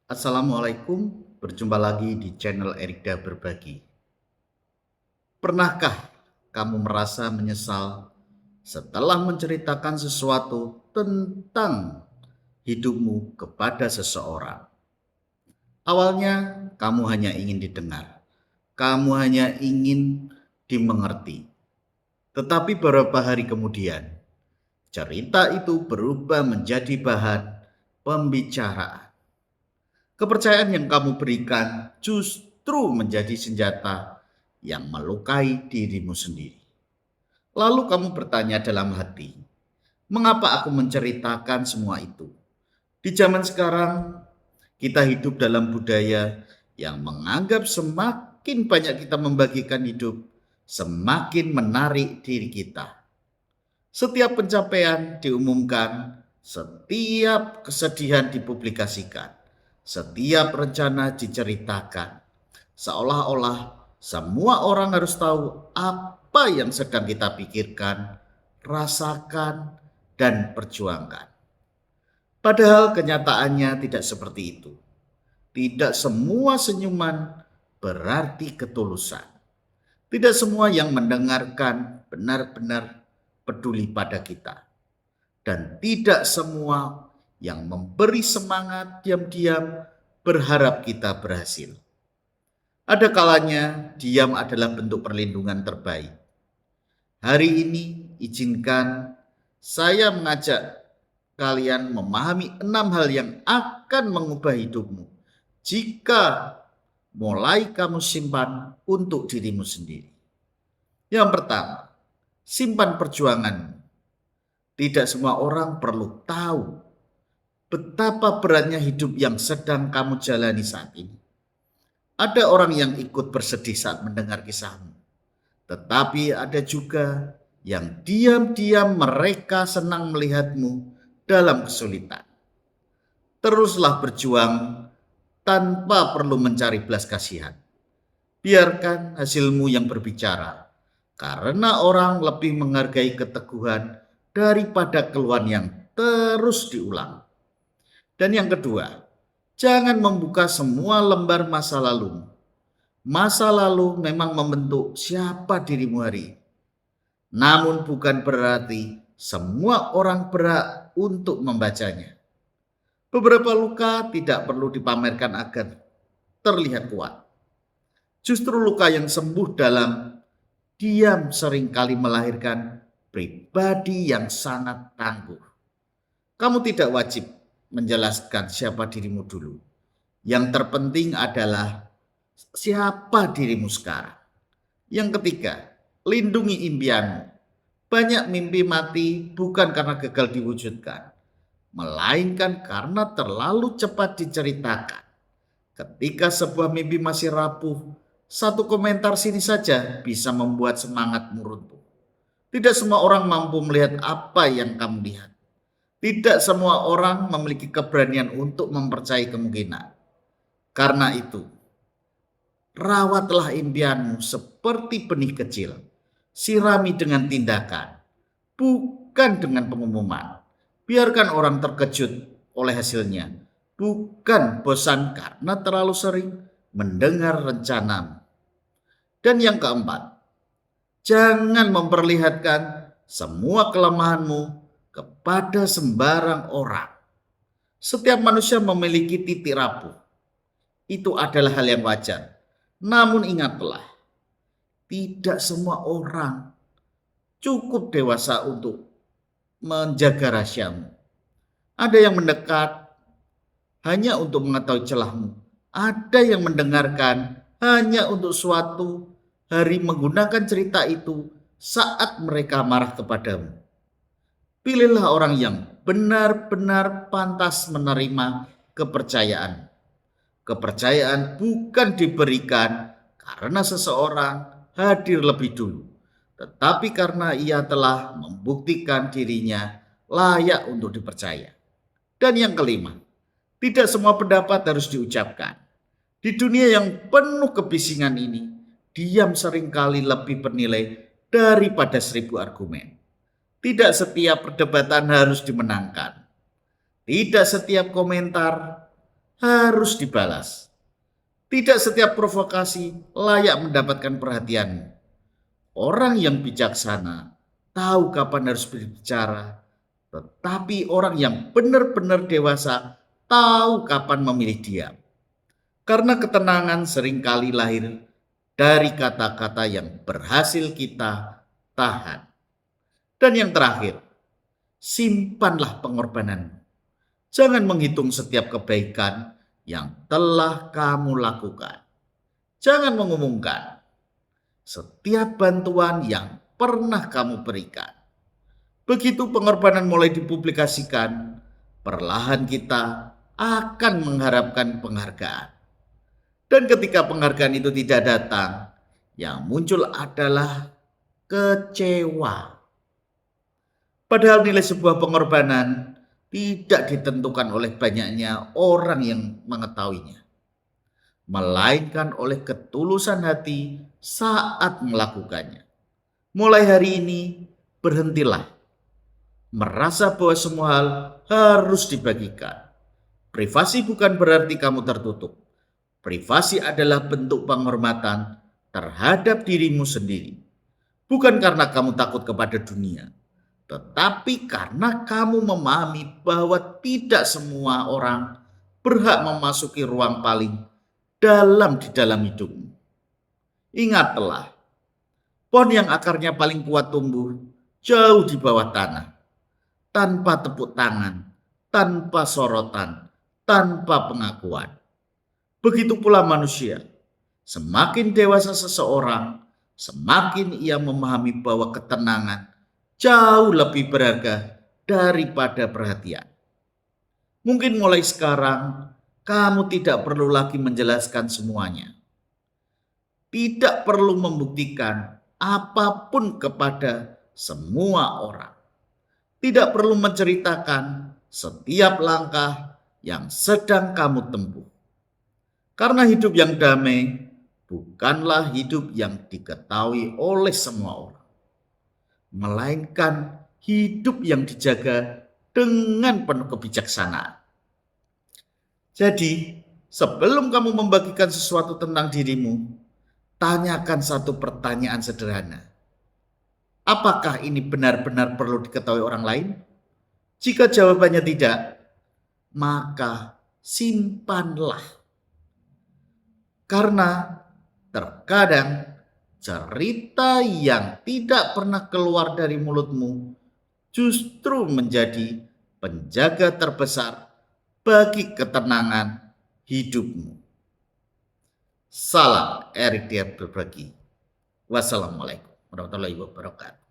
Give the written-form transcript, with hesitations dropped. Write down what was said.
Assalamualaikum, berjumpa lagi di channel Erikda Berbagi. Pernahkah kamu merasa menyesal setelah menceritakan sesuatu tentang hidupmu kepada seseorang? Awalnya kamu hanya ingin didengar, kamu hanya ingin dimengerti. Tetapi beberapa hari kemudian, cerita itu berubah menjadi bahan pembicaraan. Kepercayaan yang kamu berikan justru menjadi senjata yang melukai dirimu sendiri. Lalu kamu bertanya dalam hati, mengapa aku menceritakan semua itu? Di zaman sekarang, kita hidup dalam budaya yang menganggap semakin banyak kita membagikan hidup, semakin menarik diri kita. Setiap pencapaian diumumkan, setiap kesedihan dipublikasikan, setiap rencana diceritakan. Seolah-olah semua orang harus tahu apa yang sedang kita pikirkan, rasakan, dan perjuangkan. Padahal kenyataannya tidak seperti itu. Tidak semua senyuman berarti ketulusan. Tidak semua yang mendengarkan benar-benar peduli pada kita. Dan tidak semua yang memberi semangat diam-diam berharap kita berhasil. Ada kalanya diam adalah bentuk perlindungan terbaik. Hari ini izinkan saya mengajak kalian memahami 6 hal yang akan mengubah hidupmu jika mulai kamu simpan untuk dirimu sendiri. Yang pertama, simpan perjuanganmu. Tidak semua orang perlu tahu betapa beratnya hidup yang sedang kamu jalani saat ini. Ada orang yang ikut bersedih saat mendengar kisahmu, tetapi ada juga yang diam-diam mereka senang melihatmu dalam kesulitan. Teruslah berjuang tanpa perlu mencari belas kasihan. Biarkan hasilmu yang berbicara, karena orang lebih menghargai keteguhan daripada keluhan yang terus diulang. Dan yang kedua, jangan membuka semua lembar masa lalu. Masa lalu memang membentuk siapa dirimu hari ini. Namun bukan berarti semua orang berhak untuk membacanya. Beberapa luka tidak perlu dipamerkan agar terlihat kuat. Justru luka yang sembuh dalam diam seringkali melahirkan pribadi yang sangat tangguh. Kamu tidak wajib menjelaskan siapa dirimu dulu. Yang terpenting adalah siapa dirimu sekarang. Yang ketiga, lindungi impianmu. Banyak mimpi mati bukan karena gagal diwujudkan, melainkan karena terlalu cepat diceritakan. Ketika sebuah mimpi masih rapuh, satu komentar sini saja bisa membuat semangatmu runtuh. Tidak semua orang mampu melihat apa yang kamu lihat. Tidak semua orang memiliki keberanian untuk mempercayai kemungkinan. Karena itu, rawatlah impianmu seperti benih kecil. Sirami dengan tindakan, bukan dengan pengumuman. Biarkan orang terkejut oleh hasilnya, bukan bosan karena terlalu sering mendengar rencanamu. Dan yang keempat, jangan memperlihatkan semua kelemahanmu kepada sembarang orang. Setiap manusia memiliki titik rapuh. Itu adalah hal yang wajar. Namun ingatlah, tidak semua orang cukup dewasa untuk menjaga rahasiamu. Ada yang mendekat hanya untuk mengetahui celahmu. Ada yang mendengarkan hanya untuk suatu hari menggunakan cerita itu saat mereka marah kepadamu. Pilihlah orang yang benar-benar pantas menerima kepercayaan. Kepercayaan bukan diberikan karena seseorang hadir lebih dulu, tetapi karena ia telah membuktikan dirinya layak untuk dipercaya. Dan yang kelima, tidak semua pendapat harus diucapkan. Di dunia yang penuh kebisingan ini, diam seringkali lebih bernilai daripada 1000 argumen. Tidak setiap perdebatan harus dimenangkan. Tidak setiap komentar harus dibalas. Tidak setiap provokasi layak mendapatkan perhatianmu. Orang yang bijaksana tahu kapan harus berbicara, tetapi orang yang benar-benar dewasa tahu kapan memilih diam. Karena ketenangan seringkali lahir dari kata-kata yang berhasil kita tahan. Dan yang terakhir, simpanlah pengorbananmu. Jangan menghitung setiap kebaikan yang telah kamu lakukan. Jangan mengumumkan setiap bantuan yang pernah kamu berikan. Begitu pengorbanan mulai dipublikasikan, perlahan kita akan mengharapkan penghargaan. Dan ketika penghargaan itu tidak datang, yang muncul adalah kecewa. Padahal nilai sebuah pengorbanan tidak ditentukan oleh banyaknya orang yang mengetahuinya, melainkan oleh ketulusan hati saat melakukannya. Mulai hari ini, berhentilah merasa bahwa semua hal harus dibagikan. Privasi bukan berarti kamu tertutup. Privasi adalah bentuk penghormatan terhadap dirimu sendiri. Bukan karena kamu takut kepada dunia, tetapi karena kamu memahami bahwa tidak semua orang berhak memasuki ruang paling dalam di dalam hidupmu. Ingatlah, pohon yang akarnya paling kuat tumbuh jauh di bawah tanah, tanpa tepuk tangan, tanpa sorotan, tanpa pengakuan. Begitu pula manusia, semakin dewasa seseorang, semakin ia memahami bahwa ketenangan jauh lebih berharga daripada perhatian. Mungkin mulai sekarang, kamu tidak perlu lagi menjelaskan semuanya. Tidak perlu membuktikan apapun kepada semua orang. Tidak perlu menceritakan setiap langkah yang sedang kamu tempuh. Karena hidup yang damai bukanlah hidup yang diketahui oleh semua orang, melainkan hidup yang dijaga dengan penuh kebijaksanaan. Jadi, sebelum kamu membagikan sesuatu tentang dirimu, tanyakan satu pertanyaan sederhana. Apakah ini benar-benar perlu diketahui orang lain? Jika jawabannya tidak, maka simpanlah. Karena terkadang cerita yang tidak pernah keluar dari mulutmu justru menjadi penjaga terbesar bagi ketenangan hidupmu. Salam Erik Diar berbagi. Wassalamualaikum warahmatullahi wabarakatuh.